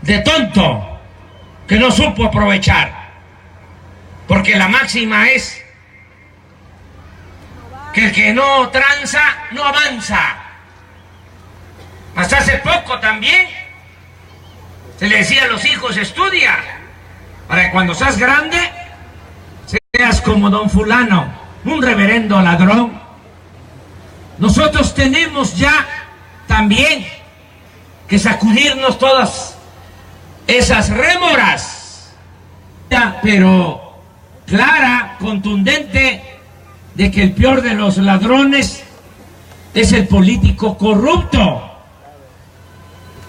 de tonto que no supo aprovechar, porque la máxima es que el que no tranza no avanza. Hasta hace poco también se le decía a los hijos: estudia para que cuando seas grande seas como don fulano, un reverendo ladrón. Nosotros tenemos ya también que sacudirnos todas esas rémoras, pero clara, contundente, de que el peor de los ladrones es el político corrupto,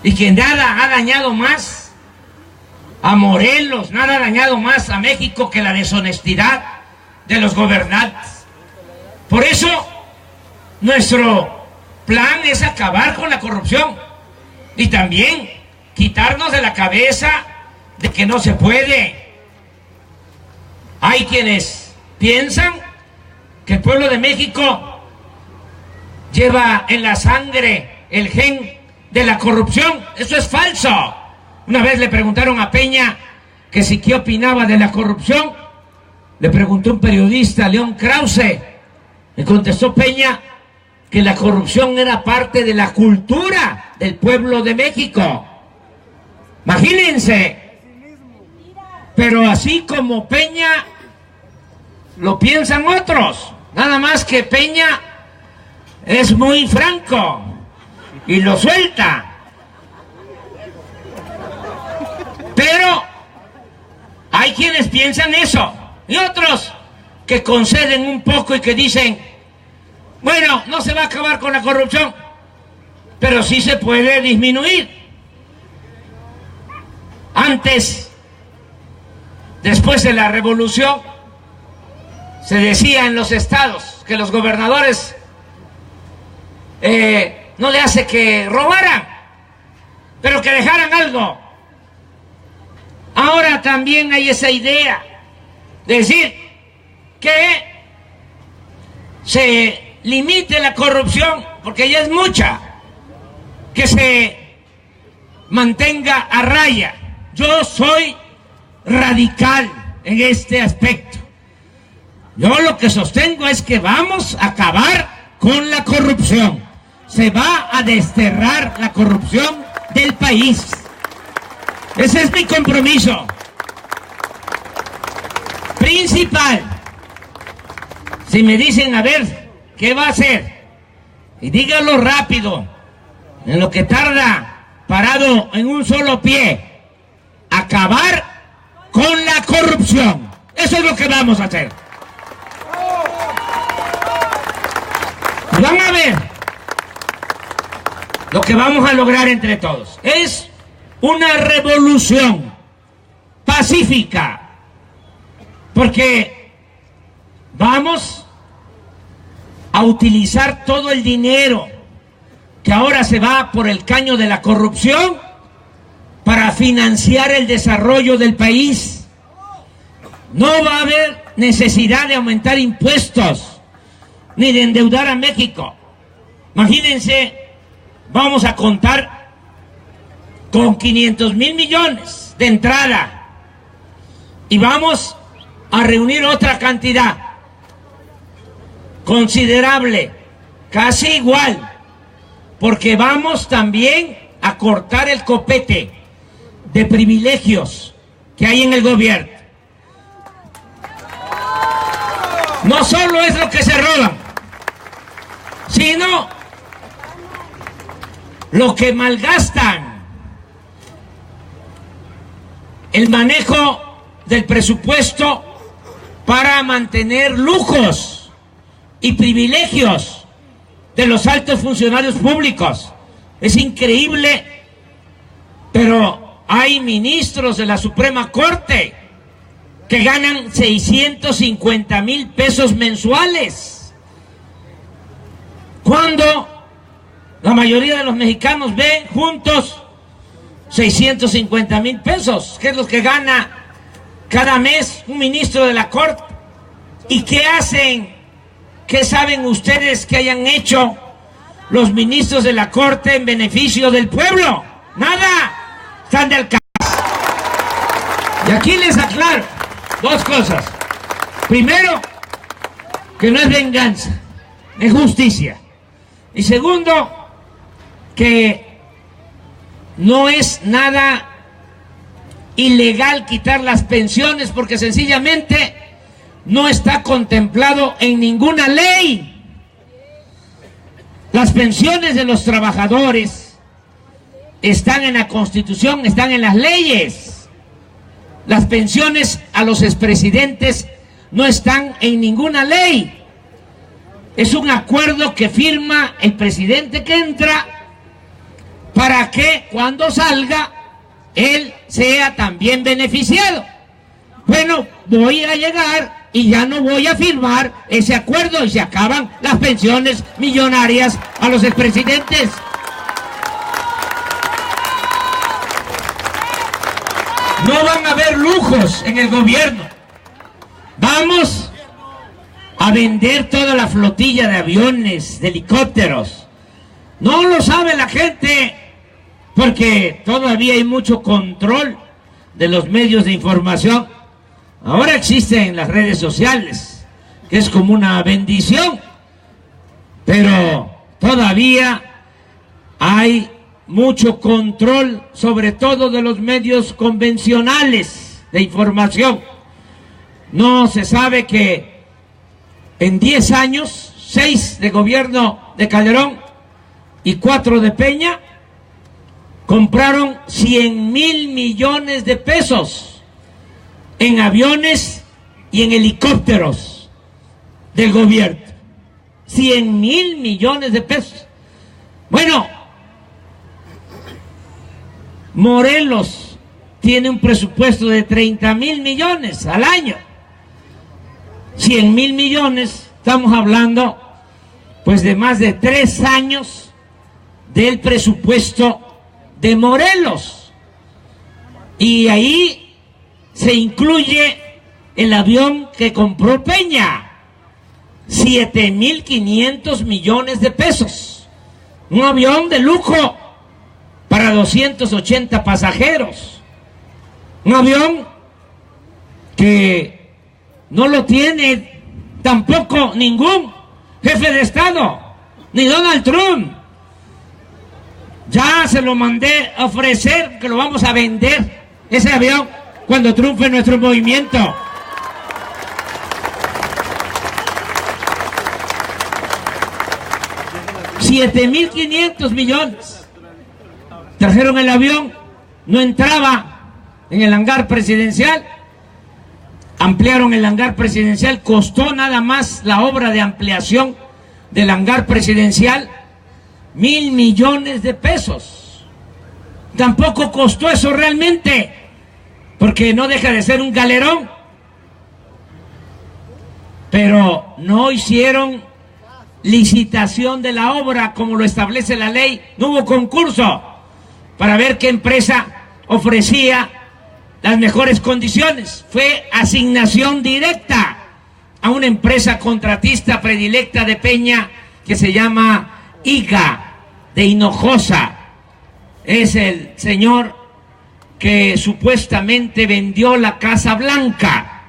y que nada ha dañado más a Morelos, nada ha dañado más a México que la deshonestidad de los gobernantes. Por eso nuestro plan es acabar con la corrupción y también quitarnos de la cabeza de que no se puede. Hay quienes piensan que el pueblo de México lleva en la sangre el gen de la corrupción. Eso es falso. Una vez le preguntaron a Peña que si qué opinaba de la corrupción. Le preguntó un periodista, León Krause. Le contestó Peña que la corrupción era parte de la cultura del pueblo de México. Imagínense. Pero así como Peña lo piensan otros. Nada más que Peña es muy franco y lo suelta. Pero hay quienes piensan eso y otros que conceden un poco y que dicen: bueno, no se va a acabar con la corrupción, pero sí se puede disminuir. Antes, después de la revolución, se decía en los estados que los gobernadores no le hace que robaran, pero que dejaran algo. Ahora también hay esa idea de decir que se limite la corrupción, porque ya es mucha, que se mantenga a raya. Yo soy radical en este aspecto. Yo lo que sostengo es que vamos a acabar con la corrupción. Se va a desterrar la corrupción del país. Ese es mi compromiso principal. Si me dicen, a ver, ¿qué va a hacer? Y dígalo rápido, en lo que tarda parado en un solo pie, acabar con la corrupción. Eso es lo que vamos a hacer. Y van a ver lo que vamos a lograr entre todos. Es una revolución pacífica, porque vamos a utilizar todo el dinero que ahora se va por el caño de la corrupción para financiar el desarrollo del país. No va a haber necesidad de aumentar impuestos ni de endeudar a México. Imagínense, vamos a contar con 500,000 millones de entrada y vamos a reunir otra cantidad considerable, casi igual, porque vamos también a cortar el copete de privilegios que hay en el gobierno. No solo es lo que se roban, sino lo que malgastan. El manejo del presupuesto para mantener lujos y privilegios de los altos funcionarios públicos. Es increíble, pero hay ministros de la Suprema Corte que ganan 650,000 pesos mensuales, cuando la mayoría de los mexicanos ven juntos 650,000 pesos, que es lo que gana cada mes un ministro de la Corte. ¿Y qué hacen? ¿Qué saben ustedes que hayan hecho los ministros de la Corte en beneficio del pueblo? Nada. Están de alcalde. Y aquí les aclaro dos cosas. Primero, que no es venganza, es justicia. Y segundo, que no es nada ilegal quitar las pensiones, porque sencillamente no está contemplado en ninguna ley. Las pensiones de los trabajadores están en la Constitución, están en las leyes. Las pensiones a los expresidentes no están en ninguna ley. Es un acuerdo que firma el presidente que entra para que cuando salga él sea también beneficiado. Bueno, voy a llegar y ya no voy a firmar ese acuerdo y se acaban las pensiones millonarias a los expresidentes. No van a haber lujos en el gobierno. Vamos a vender toda la flotilla de aviones, de helicópteros. No lo sabe la gente porque todavía hay mucho control de los medios de información. Ahora existen las redes sociales, que es como una bendición, pero todavía hay mucho control, sobre todo de los medios convencionales de información. No se sabe que en 10 años, 6 de gobierno de Calderón y 4 de Peña, compraron 100.000 millones de pesos en aviones y en helicópteros del gobierno. 100.000 millones de pesos. Bueno, Morelos tiene un presupuesto de 30.000 millones al año. 100.000 millones, estamos hablando pues de más de 3 años del presupuesto de Morelos. Y ahí se incluye el avión que compró Peña, 7.500 millones de pesos. Un avión de lujo para 280 pasajeros. Un avión que no lo tiene tampoco ningún jefe de Estado, ni Donald Trump. Ya se lo mandé a ofrecer que lo vamos a vender, ese avión, cuando triunfe nuestro movimiento. $7.500 millones. Trajeron el avión, no entraba en el hangar presidencial. Ampliaron el hangar presidencial, costó nada más la obra de ampliación del hangar presidencial 1.000 millones de pesos. Tampoco costó eso realmente, porque no deja de ser un galerón. Pero no hicieron licitación de la obra como lo establece la ley. No hubo concurso para ver qué empresa ofrecía las mejores condiciones. Fue asignación directa a una empresa contratista predilecta de Peña que se llama IGA, de Hinojosa. Es el señor que supuestamente vendió la Casa Blanca.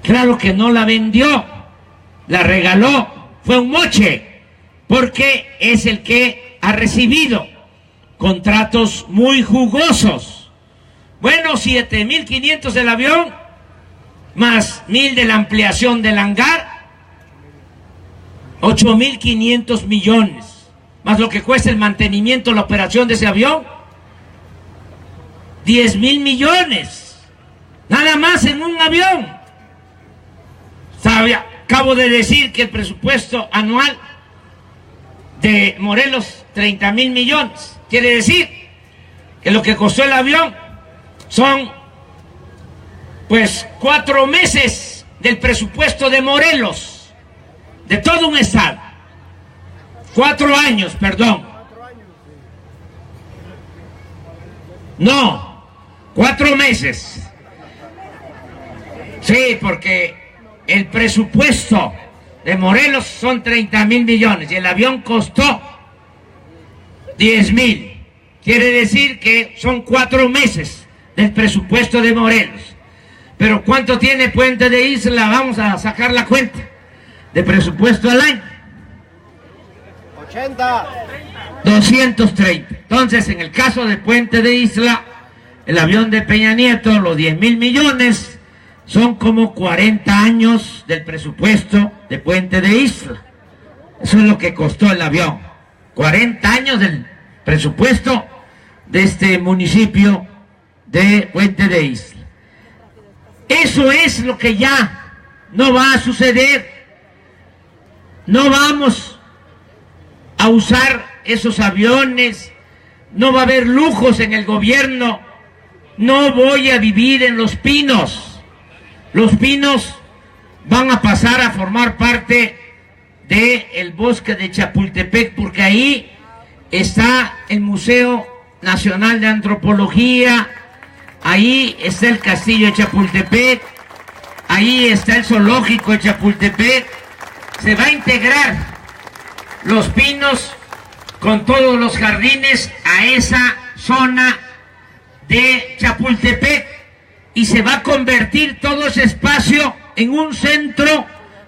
Claro que no la vendió, la regaló, fue un moche, porque es el que ha recibido contratos muy jugosos. Bueno, 7.500 del avión, más 1.000 de la ampliación del hangar, 8.500 millones, más lo que cuesta el mantenimiento, la operación de ese avión, 10.000 millones, nada más en un avión. Acabo de decir que el presupuesto anual de Morelos, 30.000 millones. Quiere decir que lo que costó el avión son pues 4 meses del presupuesto de Morelos, de todo un estado. 4 años, perdón. No, 4 meses. Sí, porque el presupuesto de Morelos son 30.000 millones y el avión costó 10.000. Quiere decir que son 4 meses del presupuesto de Morelos. Pero ¿cuánto tiene Puente de Isla? Vamos a sacar la cuenta de presupuesto al año. 80. 230. Entonces, en el caso de Puente de Isla, el avión de Peña Nieto, los 10.000 millones, son como 40 años del presupuesto de Puente de Isla. Eso es lo que costó el avión. 40 años del presupuesto de este municipio de Puente de Isla. Eso es lo que ya no va a suceder. No vamos a usar esos aviones, no va a haber lujos en el gobierno, no voy a vivir en Los Pinos. Los Pinos van a pasar a formar parte del bosque de Chapultepec, porque ahí está el Museo Nacional de Antropología, ahí está el Castillo de Chapultepec, ahí está el Zoológico de Chapultepec. Se va a integrar Los Pinos con todos los jardines a esa zona de Chapultepec y se va a convertir todo ese espacio en un centro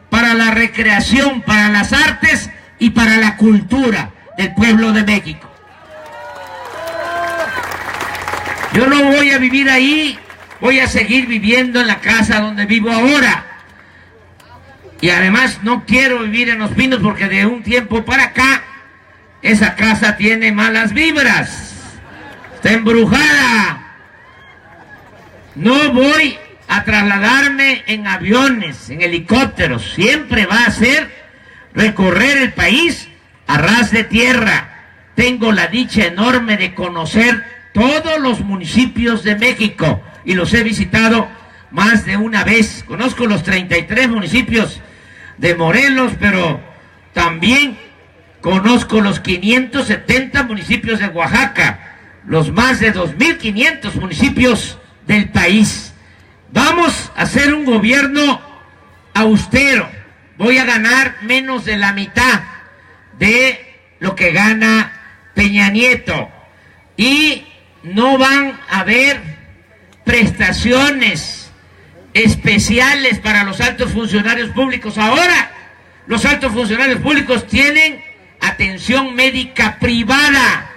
para la recreación, para las artes y para la cultura del pueblo de México. Yo no voy a vivir ahí, voy a seguir viviendo en la casa donde vivo ahora. Y además no quiero vivir en Los Pinos porque de un tiempo para acá esa casa tiene malas vibras, está embrujada. No voy a trasladarme en aviones, en helicópteros, siempre va a ser recorrer el país a ras de tierra. Tengo la dicha enorme de conocer todos los municipios de México y los he visitado más de una vez. Conozco los 33 municipios de Morelos, pero también conozco los 570 municipios de Oaxaca, los más de 2.500 municipios del país. Vamos a hacer un gobierno austero. Voy a ganar menos de la mitad de lo que gana Peña Nieto. Y no van a haber prestaciones especiales para los altos funcionarios públicos. Ahora, los altos funcionarios públicos tienen atención médica privada.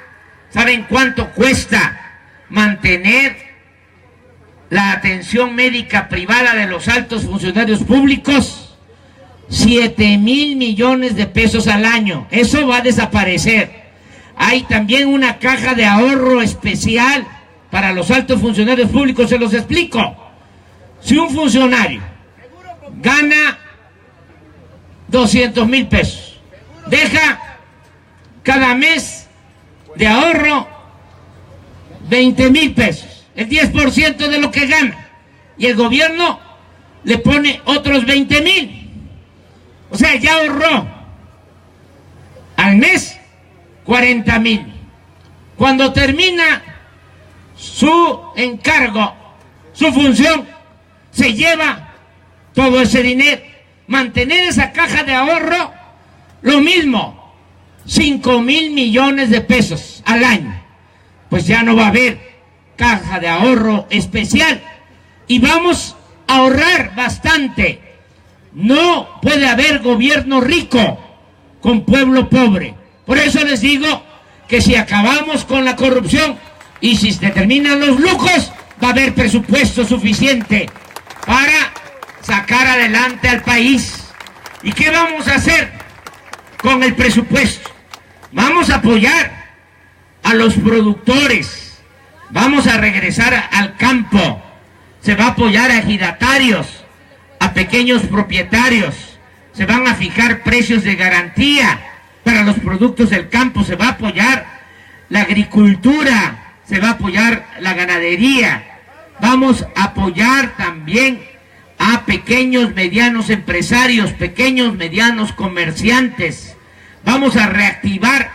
¿Saben cuánto cuesta mantener la atención médica privada de los altos funcionarios públicos? 7,000 millones de pesos al año. Eso va a desaparecer. Hay también una caja de ahorro especial para los altos funcionarios públicos. Se los explico. Si un funcionario gana 200,000 pesos, deja cada mes de ahorro 20,000 pesos, el 10% de lo que gana, y el gobierno le pone otros 20,000. O sea, ya ahorró al mes 40,000. Cuando termina su encargo, su función, se lleva todo ese dinero. Mantener esa caja de ahorro, lo mismo, 5,000 millones de pesos al año. Pues ya no va a haber caja de ahorro especial y vamos a ahorrar bastante. No puede haber gobierno rico con pueblo pobre. Por eso les digo que si acabamos con la corrupción y si se terminan los lujos, va a haber presupuesto suficiente para sacar adelante al país. ¿Y qué vamos a hacer con el presupuesto? Vamos a apoyar a los productores, vamos a regresar al campo, se va a apoyar a ejidatarios, a pequeños propietarios, se van a fijar precios de garantía para los productos del campo, se va a apoyar la agricultura, se va a apoyar la ganadería, vamos a apoyar también a pequeños, medianos empresarios, pequeños, medianos comerciantes, vamos a reactivar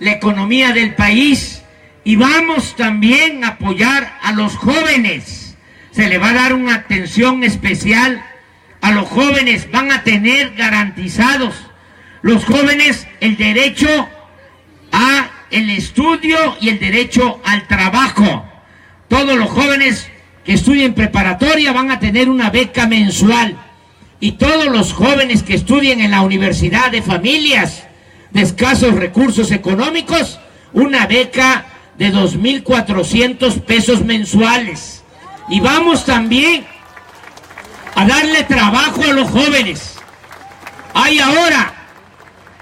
la economía del país y vamos también a apoyar a los jóvenes. Se le va a dar una atención especial a los jóvenes, van a tener garantizados los jóvenes el derecho a el estudio y el derecho al trabajo. todos los jóvenes que estudien preparatoria van a tener una beca mensual, y todos los jóvenes que estudien en la universidad de familias de escasos recursos económicos, una beca de 2,400 pesos mensuales. Y vamos también a darle trabajo a los jóvenes. Hay ahora,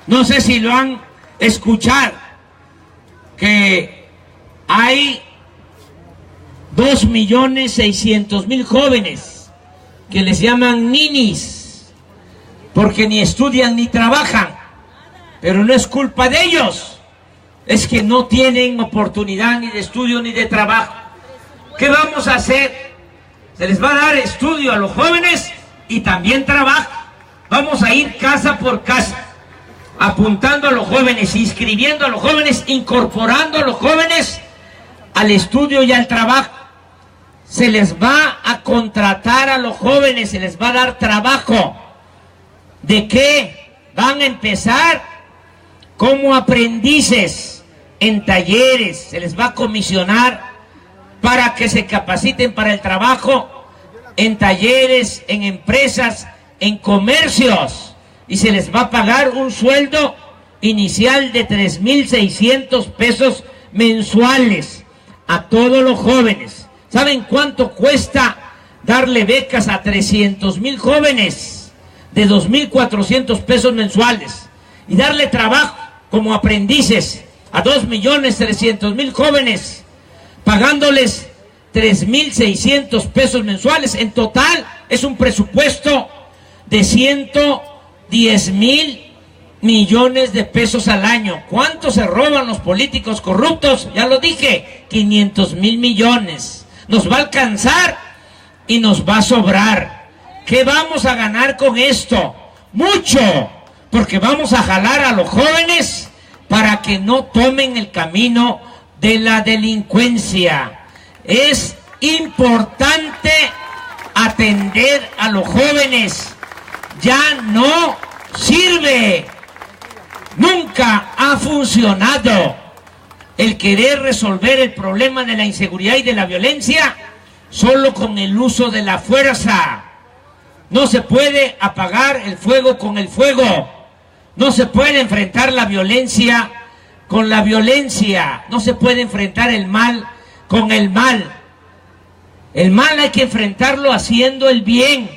no sé si lo han escuchado, que hay 2,600,000 jóvenes que les llaman ninis, porque ni estudian ni trabajan, pero no es culpa de ellos, es que no tienen oportunidad ni de estudio ni de trabajo. ¿Qué vamos a hacer? Se les va a dar estudio a los jóvenes y también trabajo. Vamos a ir casa por casa, apuntando a los jóvenes, inscribiendo a los jóvenes, incorporando a los jóvenes al estudio y al trabajo. Se les va a contratar a los jóvenes, se les va a dar trabajo. ¿De qué? Van a empezar como aprendices en talleres, se les va a comisionar para que se capaciten para el trabajo en talleres, en empresas, en comercios, y se les va a pagar un sueldo inicial de 3,600 pesos mensuales a todos los jóvenes. ¿Saben cuánto cuesta darle becas a 300,000 jóvenes de 2,400 pesos mensuales? Y darle trabajo como aprendices a 2,300,000 jóvenes, pagándoles 3,600 pesos mensuales. En total es un presupuesto de 110,000 millones de pesos al año. ¿Cuánto se roban los políticos corruptos? Ya lo dije, 500,000 millones. Nos va a alcanzar y nos va a sobrar. ¿Qué vamos a ganar con esto? Mucho, porque vamos a jalar a los jóvenes para que no tomen el camino de la delincuencia. Es importante atender a los jóvenes. Ya no sirve, nunca ha funcionado el querer resolver el problema de la inseguridad y de la violencia solo con el uso de la fuerza. No se puede apagar el fuego con el fuego. No se puede enfrentar la violencia con la violencia. No se puede enfrentar el mal con el mal. El mal hay que enfrentarlo haciendo el bien.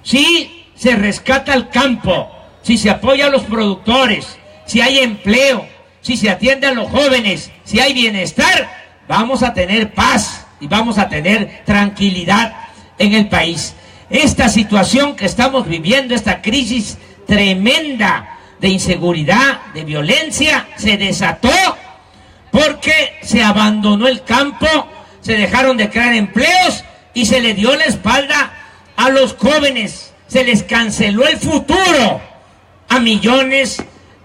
Si se rescata el campo, si se apoya a los productores, si hay empleo, si se atiende a los jóvenes, si hay bienestar, vamos a tener paz y vamos a tener tranquilidad en el país. Esta situación que estamos viviendo, esta crisis tremenda de inseguridad, de violencia, se desató porque se abandonó el campo, se dejaron de crear empleos y se le dio la espalda a los jóvenes, se les canceló el futuro a millones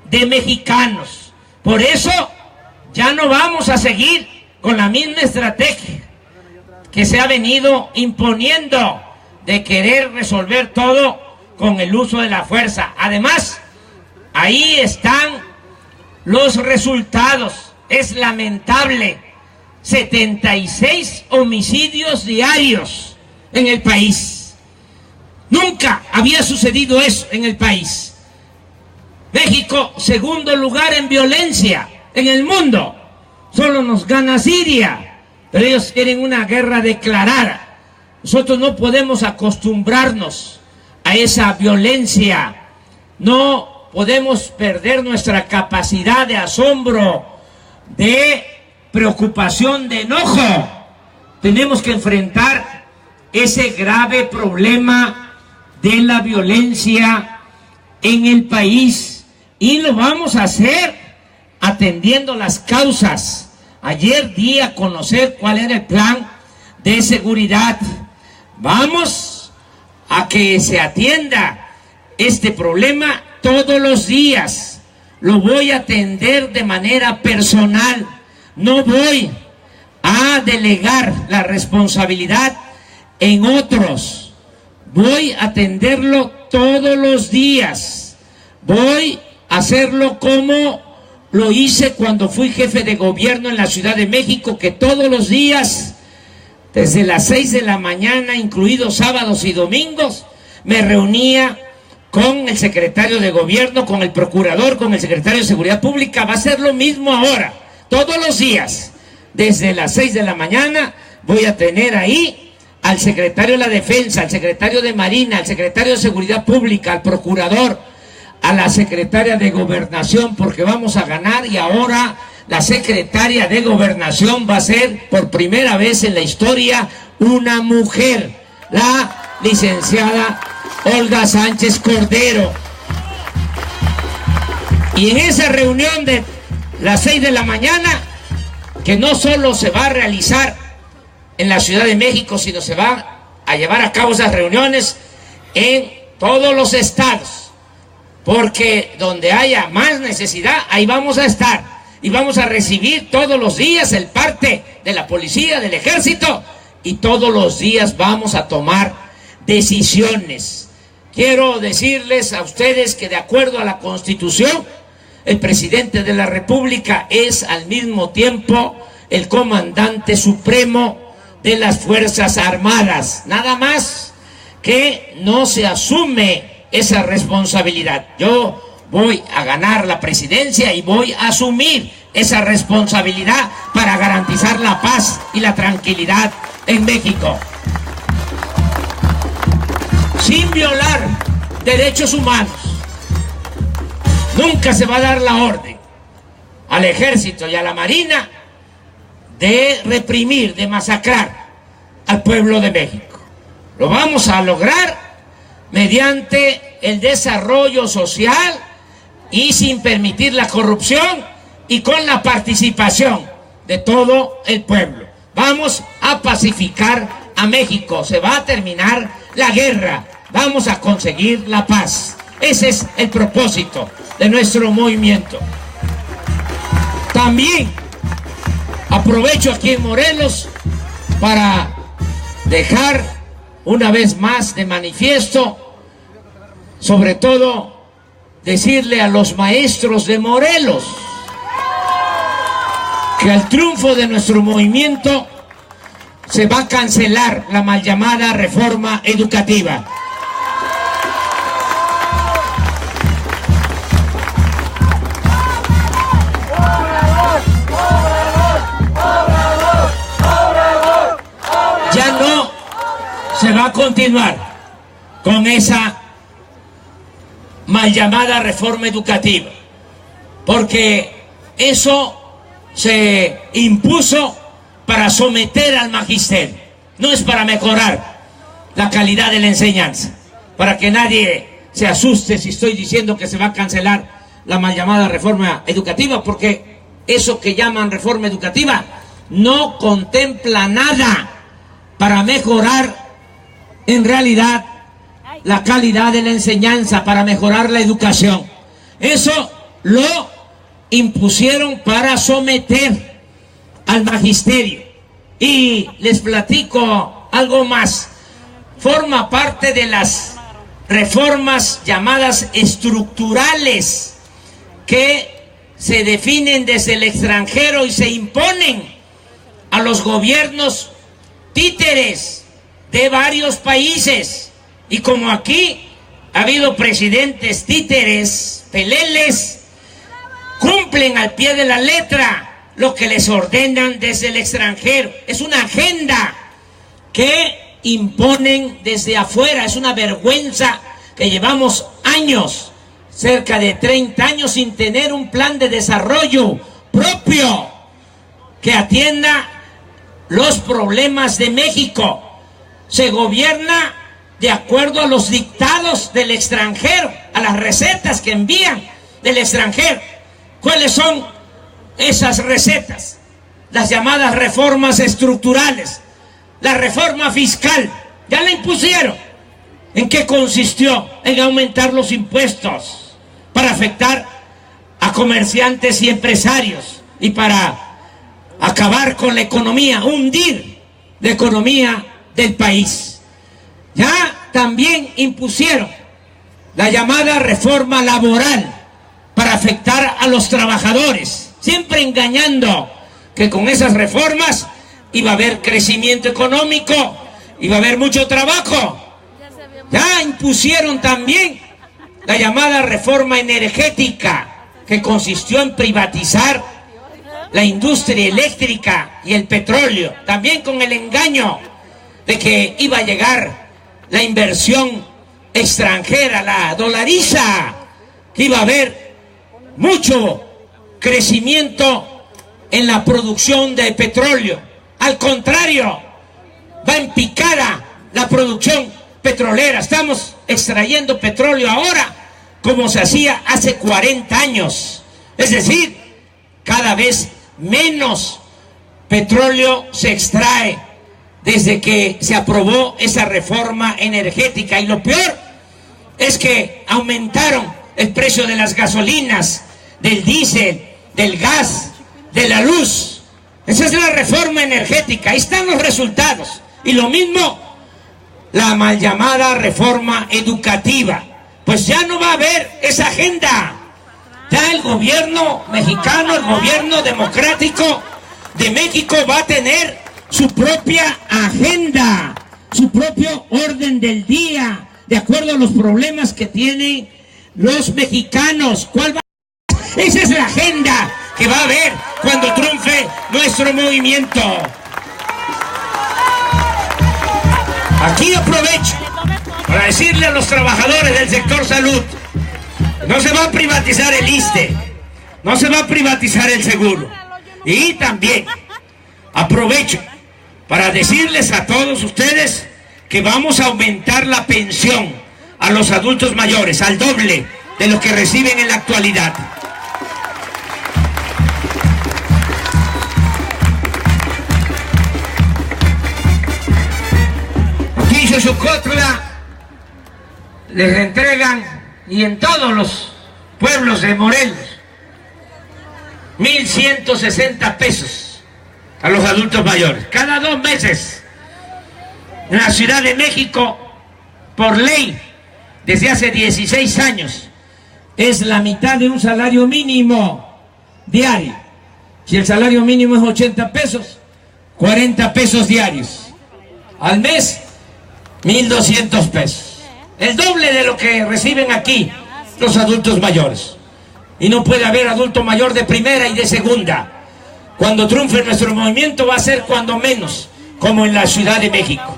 de mexicanos. Por eso ya no vamos a seguir con la misma estrategia que se ha venido imponiendo de querer resolver todo con el uso de la fuerza. Además, ahí están los resultados. Es lamentable, 76 homicidios diarios en el país. Nunca había sucedido eso en el país. México, segundo lugar en violencia en el mundo. Solo nos gana Siria, pero ellos quieren una guerra declarada. Nosotros no podemos acostumbrarnos a esa violencia. No podemos perder nuestra capacidad de asombro, de preocupación, de enojo. Tenemos que enfrentar ese grave problema de la violencia en el país. Y lo vamos a hacer atendiendo las causas. Ayer di a conocer cuál era el plan de seguridad. Vamos a que se atienda este problema todos los días. Lo voy a atender de manera personal. No voy a delegar la responsabilidad en otros. Voy a atenderlo todos los días. Voy a hacerlo como lo hice cuando fui jefe de gobierno en la Ciudad de México, que todos los días desde las 6 de la mañana, incluidos sábados y domingos, me reunía con el secretario de gobierno, con el procurador, con el secretario de seguridad pública. Va a ser lo mismo ahora, todos los días, desde las 6 de la mañana voy a tener ahí al secretario de la defensa, al secretario de marina, al secretario de seguridad pública, al procurador, a la secretaria de gobernación, porque vamos a ganar. Y ahora la secretaria de gobernación va a ser por primera vez en la historia una mujer, la licenciada Olga Sánchez Cordero. Y en esa reunión de las 6 de la mañana, que no solo se va a realizar en la Ciudad de México, sino se va a llevar a cabo esas reuniones en todos los estados, porque donde haya más necesidad, ahí vamos a estar, y vamos a recibir todos los días el parte de la policía, del ejército, y todos los días vamos a tomar decisiones. Quiero decirles a ustedes que de acuerdo a la Constitución, el presidente de la República es al mismo tiempo el comandante supremo de las Fuerzas Armadas, nada más que no se asume esa responsabilidad. Yo voy a ganar la presidencia y voy a asumir esa responsabilidad para garantizar la paz y la tranquilidad en México, sin violar derechos humanos. Nunca se va a dar la orden al ejército y a la marina de reprimir, de masacrar al pueblo de México. Lo vamos a lograr mediante el desarrollo social y sin permitir la corrupción y con la participación de todo el pueblo. Vamos a pacificar a México, se va a terminar la guerra, vamos a conseguir la paz. Ese es el propósito de nuestro movimiento. También aprovecho aquí en Morelos para dejar una vez más de manifiesto, sobre todo decirle a los maestros de Morelos que al triunfo de nuestro movimiento se va a cancelar la mal llamada reforma educativa. Ya no se va a continuar con esa mal llamada reforma educativa, porque eso se impuso para someter al magisterio, no es para mejorar la calidad de la enseñanza. Para que nadie se asuste si estoy diciendo que se va a cancelar la mal llamada reforma educativa, porque eso que llaman reforma educativa no contempla nada para mejorar en realidad la calidad de la enseñanza, para mejorar la educación. Eso lo impusieron para someter al magisterio. Y les platico algo más. Forma parte de las reformas llamadas estructurales que se definen desde el extranjero y se imponen a los gobiernos títeres de varios países. Y como aquí ha habido presidentes títeres, peleles, cumplen al pie de la letra lo que les ordenan desde el extranjero. Es una agenda que imponen desde afuera. Es una vergüenza que llevamos años, cerca de 30 años, sin tener un plan de desarrollo propio que atienda los problemas de México. Se gobierna de acuerdo a los dictados del extranjero, a las recetas que envían del extranjero. ¿Cuáles son esas recetas? Las llamadas reformas estructurales. La reforma fiscal, ya la impusieron. ¿En qué consistió? En aumentar los impuestos para afectar a comerciantes y empresarios y para acabar con la economía, hundir la economía del país. Ya también impusieron la llamada reforma laboral para afectar a los trabajadores, siempre engañando que con esas reformas iba a haber crecimiento económico, iba a haber mucho trabajo. Ya impusieron también la llamada reforma energética, que consistió en privatizar la industria eléctrica y el petróleo, también con el engaño de que iba a llegar la inversión extranjera, la dolariza, que iba a haber mucho crecimiento en la producción de petróleo. Al contrario, va en picada la producción petrolera. Estamos extrayendo petróleo ahora como se hacía hace 40 años. Es decir, cada vez menos petróleo se extrae desde que se aprobó esa reforma energética. Y lo peor es que aumentaron el precio de las gasolinas, del diésel, del gas, de la luz. Esa es la reforma energética. Ahí están los resultados. Y lo mismo la mal llamada reforma educativa. Pues ya no va a haber esa agenda. Ya el gobierno mexicano, el gobierno democrático de México va a tener su propia agenda, su propio orden del día, de acuerdo a los problemas que tienen los mexicanos. ¿Cuál va a ser? Esa es la agenda que va a haber cuando triunfe nuestro movimiento. Aquí aprovecho para decirle a los trabajadores del sector salud: no se va a privatizar el ISSSTE, no se va a privatizar el seguro. Y también aprovecho para decirles a todos ustedes que vamos a aumentar la pensión a los adultos mayores al doble de lo que reciben en la actualidad. Aquí en Xochocotla les entregan, y en todos los pueblos de Morelos, 1,160 pesos a los adultos mayores cada 2 meses. En la Ciudad de México, por ley, desde hace 16 años, es la mitad de un salario mínimo diario. Si el salario mínimo es 80 pesos, 40 pesos diarios. Al mes, 1,200 pesos. El doble de lo que reciben aquí los adultos mayores. Y no puede haber adulto mayor de primera y de segunda. Cuando triunfe nuestro movimiento va a ser cuando menos, como en la Ciudad de México.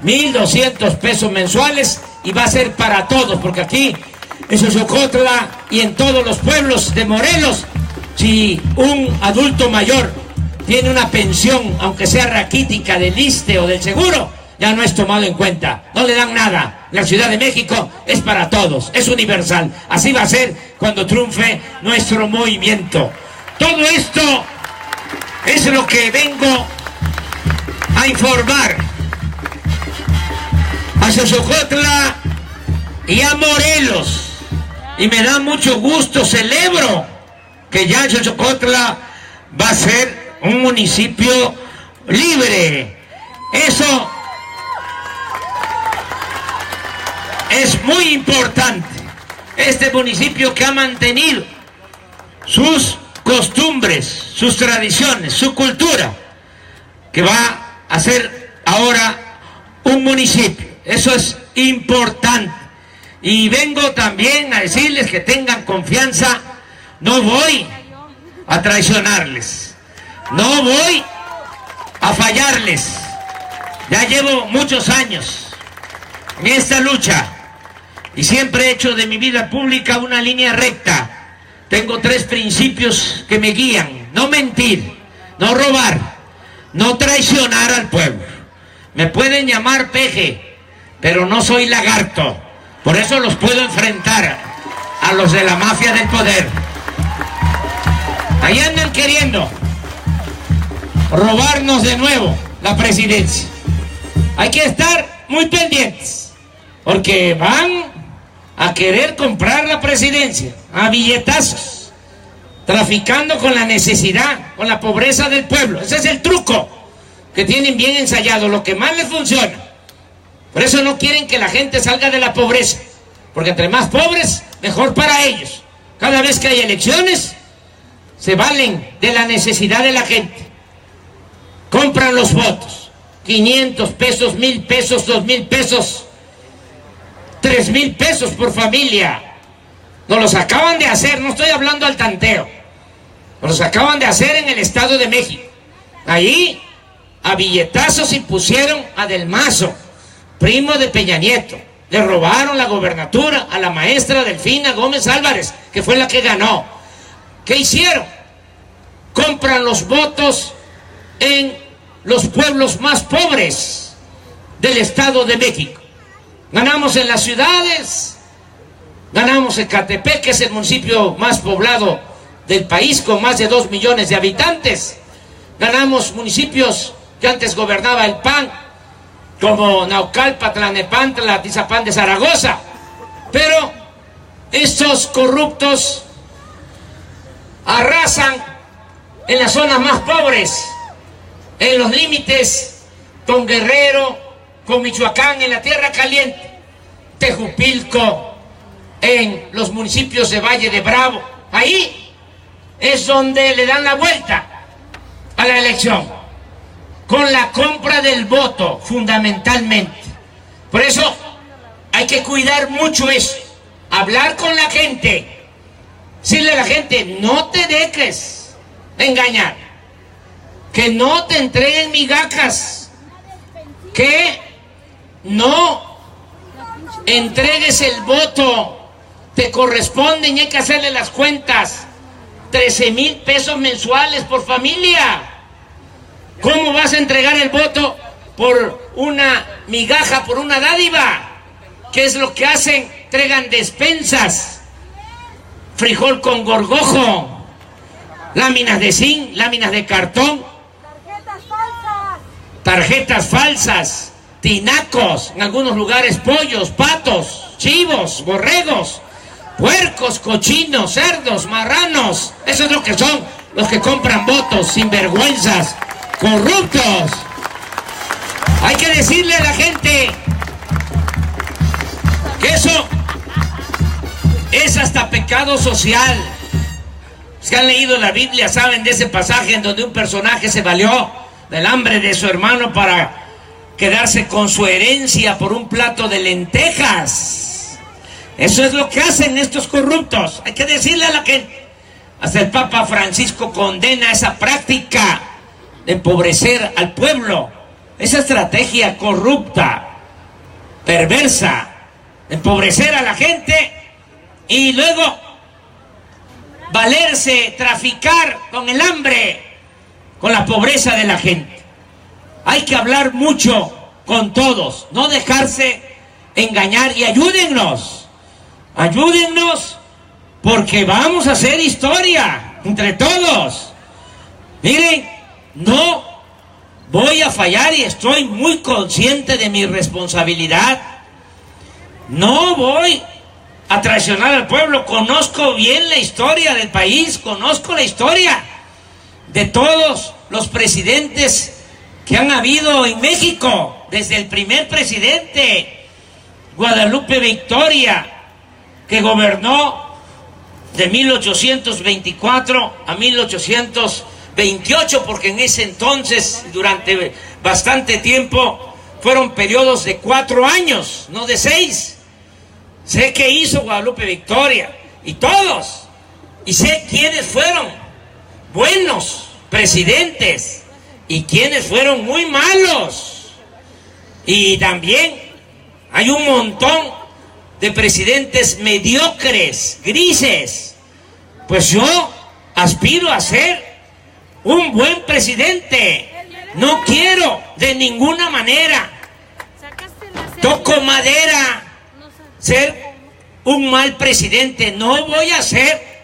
1,200 pesos mensuales, y va a ser para todos, porque aquí en Xochocotla y en todos los pueblos de Morelos, si un adulto mayor tiene una pensión, aunque sea raquítica, del ISSSTE o del seguro, ya no es tomado en cuenta, no le dan nada. La Ciudad de México es para todos, es universal. Así va a ser cuando triunfe nuestro movimiento. Todo esto es lo que vengo a informar a Xochocotla y a Morelos. Y me da mucho gusto, celebro que ya Xochocotla va a ser un municipio libre. Eso es muy importante. Este municipio que ha mantenido sus costumbres, sus tradiciones, su cultura, que va a ser ahora un municipio. Eso es importante. Y vengo también a decirles que tengan confianza. No voy a traicionarles, no voy a fallarles. Ya llevo muchos años en esta lucha y siempre he hecho de mi vida pública una línea recta. Tengo 3 principios que me guían: no mentir, no robar, no traicionar al pueblo. Me pueden llamar peje, pero no soy lagarto. Por eso los puedo enfrentar a los de la mafia del poder. Ahí andan queriendo robarnos de nuevo la presidencia. Hay que estar muy pendientes, porque van a querer comprar la presidencia a billetazos, traficando con la necesidad, con la pobreza del pueblo. Ese es el truco que tienen bien ensayado, lo que más les funciona. Por eso no quieren que la gente salga de la pobreza, porque entre más pobres, mejor para ellos. Cada vez que hay elecciones, se valen de la necesidad de la gente. compran los votos, 500 pesos, 1000 pesos, 2000 pesos, 3000 pesos por familia. Nos los acaban de hacer, no estoy hablando al tanteo, nos los acaban de hacer en el Estado de México. Ahí a billetazos impusieron a Del Mazo, primo de Peña Nieto. Le robaron la gobernatura a la maestra Delfina Gómez Álvarez, que fue la que ganó. ¿Qué hicieron? Compran los votos en los pueblos más pobres del Estado de México. Ganamos en las ciudades, ganamos en Catepec, que es el municipio más poblado del país, con más de 2 millones de habitantes. Ganamos municipios que antes gobernaba el PAN, como Naucalpan, Tlalnepantla, Atizapán de Zaragoza. Pero estos corruptos arrasan en las zonas más pobres, en los límites con Guerrero, con Michoacán, en la Tierra Caliente, Tejupilco, en los municipios de Valle de Bravo. Ahí es donde le dan la vuelta a la elección, con la compra del voto, fundamentalmente. Por eso hay que cuidar mucho eso, hablar con la gente, decirle a la gente: no te dejes engañar, que no te entreguen migajas, que no entregues el voto, te corresponden y hay que hacerle las cuentas. 13,000 pesos mensuales por familia. ¿Cómo vas a entregar el voto por una migaja, por una dádiva? ¿Qué es lo que hacen? Entregan despensas, frijol con gorgojo, láminas de zinc, láminas de cartón, tarjetas falsas, tinacos, en algunos lugares pollos, patos, chivos, borregos, puercos, cochinos, cerdos, marranos. Eso es lo que son los que compran votos, sinvergüenzas, corruptos. Hay que decirle a la gente que eso es hasta pecado social. Los que han leído la Biblia saben de ese pasaje en donde un personaje se valió del hambre de su hermano para quedarse con su herencia por un plato de lentejas. Eso es lo que hacen estos corruptos. Hay que decirle a la gente. Hasta el Papa Francisco condena esa práctica de empobrecer al pueblo, esa estrategia corrupta, perversa, de empobrecer a la gente y luego valerse, traficar con el hambre, con la pobreza de la gente. Hay que hablar mucho con todos, no dejarse engañar, y ayúdennos, porque vamos a hacer historia entre todos. Miren, no voy a fallar y estoy muy consciente de mi responsabilidad. No voy a traicionar al pueblo. Conozco bien la historia del país, conozco la historia de todos los presidentes que han habido en México, desde el primer presidente, Guadalupe Victoria, que gobernó de 1824 a 1828, porque en ese entonces, durante bastante tiempo, fueron periodos de 4 años, no de 6. Sé qué hizo Guadalupe Victoria, y todos, y sé quiénes fueron buenos presidentes y quiénes fueron muy malos. Y también hay un montón de presidentes mediocres, grises. Pues yo aspiro a ser un buen presidente. No quiero de ninguna manera, toco madera, ser un mal presidente. No voy a ser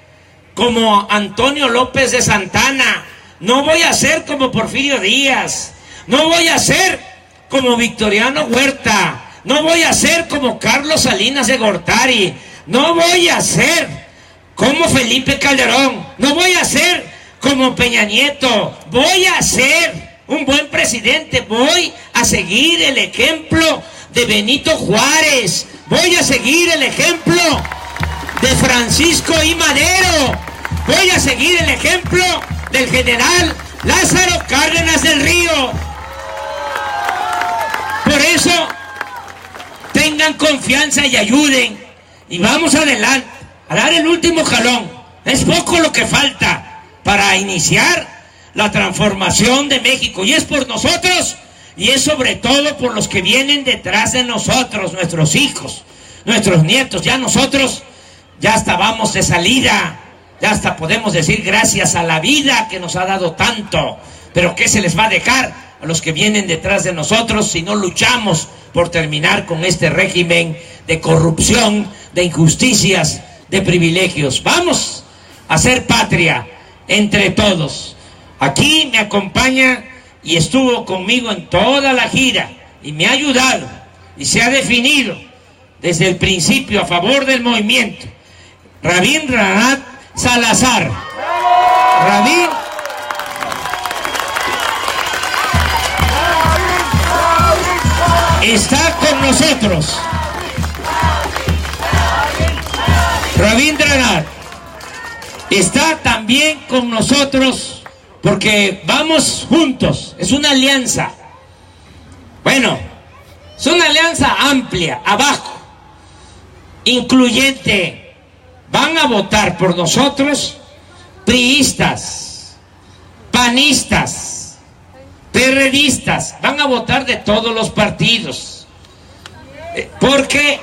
como Antonio López de Santana, no voy a ser como Porfirio Díaz, no voy a ser como Victoriano Huerta, no voy a ser como Carlos Salinas de Gortari, no voy a ser como Felipe Calderón, no voy a ser como Peña Nieto. Voy a ser un buen presidente, voy a seguir el ejemplo de Benito Juárez, voy a seguir el ejemplo de Francisco I. Madero, voy a seguir el ejemplo del general Lázaro Cárdenas del Río. Por eso, tengan confianza y ayuden. Y vamos adelante, a dar el último jalón. Es poco lo que falta para iniciar la transformación de México. Y es por nosotros, y es sobre todo por los que vienen detrás de nosotros, nuestros hijos, nuestros nietos. Ya nosotros, ya hasta vamos de salida. Ya hasta podemos decir gracias a la vida que nos ha dado tanto. Pero ¿qué se les va a dejar a los que vienen detrás de nosotros si no luchamos por terminar con este régimen de corrupción, de injusticias, de privilegios? Vamos a hacer patria entre todos. Aquí me acompaña y estuvo conmigo en toda la gira y me ha ayudado y se ha definido desde el principio a favor del movimiento. Rabindranath Salazar. Rabín está con nosotros. Rabindranath está también con nosotros porque vamos juntos. Es una alianza. Bueno, es una alianza amplia, abajo, incluyente. Van a votar por nosotros priistas, panistas, perredistas, van a votar de todos los partidos. Porque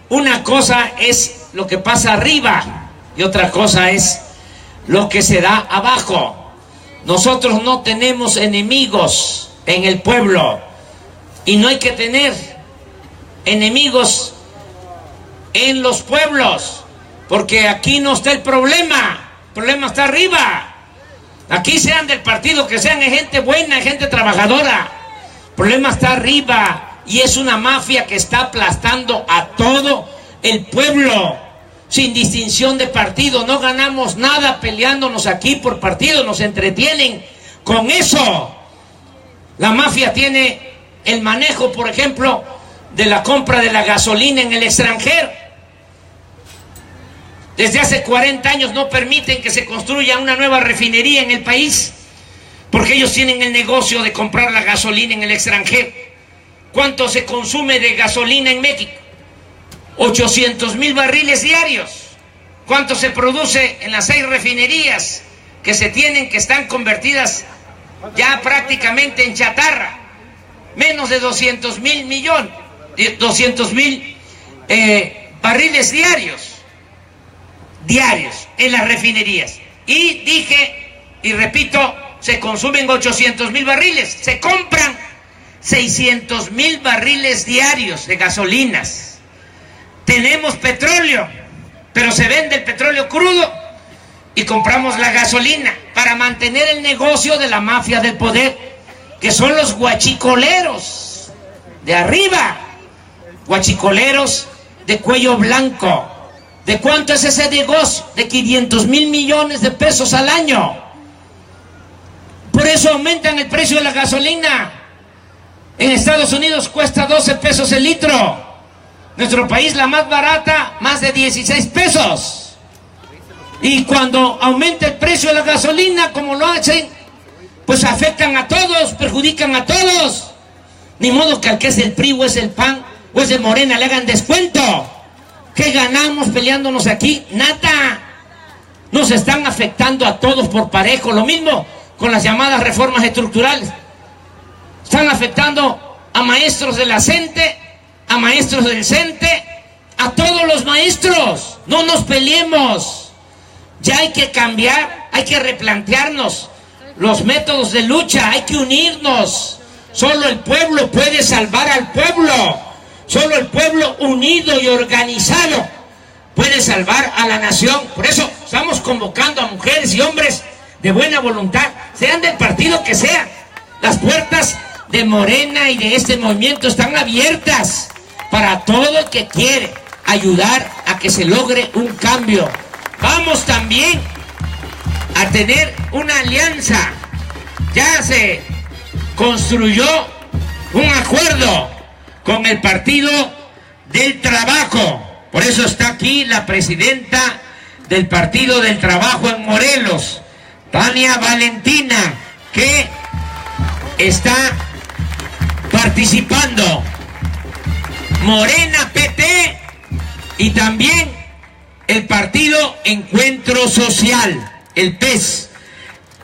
una cosa es lo que pasa arriba y otra cosa es lo que se da abajo. Nosotros no tenemos enemigos en el pueblo y no hay que tener enemigos en los pueblos. Porque aquí no está el problema está arriba. Aquí sean del partido que sean, es gente buena, es gente trabajadora. El problema está arriba y es una mafia que está aplastando a todo el pueblo sin distinción de partido. No ganamos nada peleándonos aquí por partido, nos entretienen con eso. La mafia tiene el manejo, por ejemplo, de la compra de la gasolina en el extranjero. Desde hace 40 años no permiten que se construya una nueva refinería en el país, porque ellos tienen el negocio de comprar la gasolina en el extranjero. ¿Cuánto se consume de gasolina en México? 800,000 barriles diarios. ¿Cuánto se produce en las 6 refinerías que se tienen, que están convertidas ya prácticamente en chatarra? Menos de 200,000 barriles diarios en las refinerías. Y dije, y repito, se consumen 800,000 barriles, se compran 600,000 barriles diarios de gasolinas. Tenemos petróleo, pero se vende el petróleo crudo y compramos la gasolina para mantener el negocio de la mafia del poder, que son los guachicoleros de arriba, guachicoleros de cuello blanco. ¿De cuánto es ese negocio? De 500,000 millones de pesos al año. Por eso aumentan el precio de la gasolina. En Estados Unidos cuesta 12 pesos el litro. Nuestro país, la más barata, más de 16 pesos. Y cuando aumenta el precio de la gasolina, como lo hacen, pues afectan a todos, perjudican a todos. Ni modo que al que es el PRI o es el PAN o es de Morena le hagan descuento. ¿Qué ganamos peleándonos aquí? Nada. Nos están afectando a todos por parejo. Lo mismo con las llamadas reformas estructurales. Están afectando a maestros de la CENTE, a maestros del CENTE, a todos los maestros. No nos peleemos. Ya hay que cambiar, hay que replantearnos los métodos de lucha, hay que unirnos. Solo el pueblo puede salvar al pueblo. Solo el pueblo unido y organizado puede salvar a la nación. Por eso estamos convocando a mujeres y hombres de buena voluntad, sean del partido que sea. Las puertas de Morena y de este movimiento están abiertas para todo el que quiere ayudar a que se logre un cambio. Vamos también a tener una alianza. Ya se construyó un acuerdo con el Partido del Trabajo. Por eso está aquí la presidenta del Partido del Trabajo en Morelos, Tania Valentina, que está participando Morena, PT y también el partido Encuentro Social, el PES.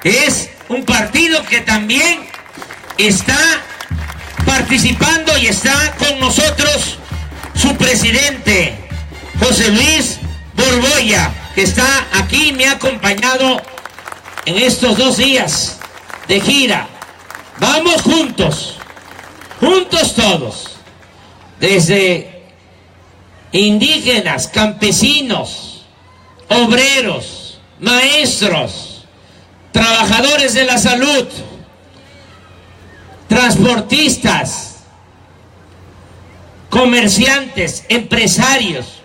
Es un partido que también está participando y está con nosotros su presidente, José Luis Borbolla, que está aquí y me ha acompañado en estos 2 días de gira. Vamos juntos, juntos todos, desde indígenas, campesinos, obreros, maestros, trabajadores de la salud, transportistas, comerciantes, empresarios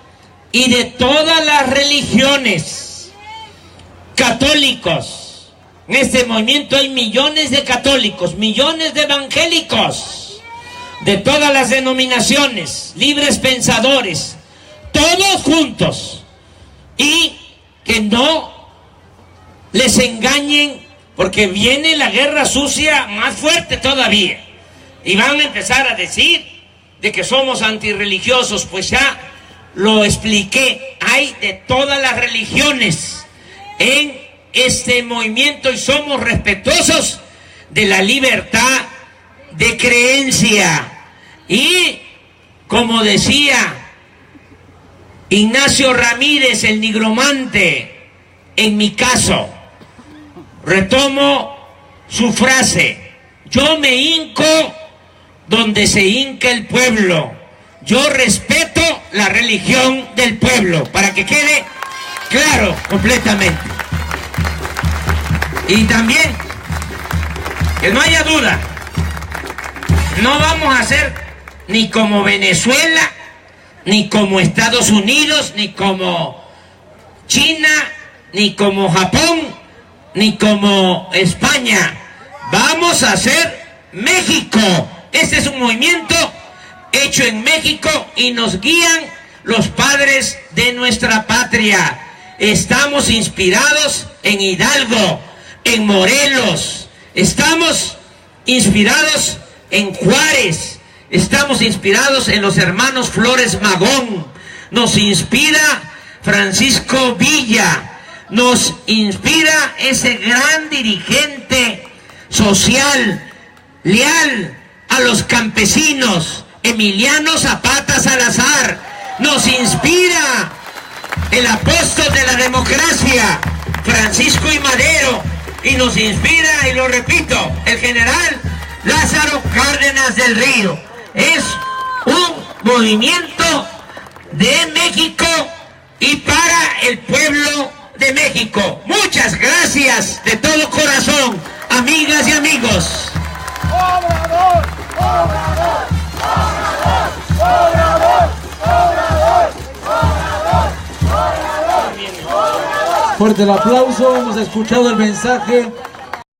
y de todas las religiones, católicos. En este movimiento hay millones de católicos, millones de evangélicos, de todas las denominaciones, libres pensadores, todos juntos, y que no les engañen, porque viene la guerra sucia más fuerte todavía, y van a empezar a decir de que somos antirreligiosos. Pues ya lo expliqué, hay de todas las religiones en este movimiento y somos respetuosos de la libertad de creencia. Y como decía Ignacio Ramírez, el nigromante, en mi caso, retomo su frase: yo me hinco donde se hinca el pueblo, yo respeto la religión del pueblo, para que quede claro completamente. Y también, que no haya duda, no vamos a ser ni como Venezuela, ni como Estados Unidos, ni como China, ni como Japón, ni como España. Vamos a ser México. Este es un movimiento hecho en México y nos guían los padres de nuestra patria. Estamos inspirados en Hidalgo, en Morelos, estamos inspirados en Juárez, estamos inspirados en los hermanos Flores Magón, nos inspira Francisco Villa, nos inspira ese gran dirigente social, leal a los campesinos, Emiliano Zapata Salazar, nos inspira el apóstol de la democracia, Francisco I. Madero, y nos inspira, y lo repito, el general Lázaro Cárdenas del Río. Es un movimiento de México y para el pueblo de México. Muchas gracias de todo corazón, amigas y amigos. ¡Obrador! ¡Obrador! ¡Obrador! ¡Obrador! ¡Obrador! ¡Obrador! ¡Obrador! Fuerte el aplauso, hemos escuchado el mensaje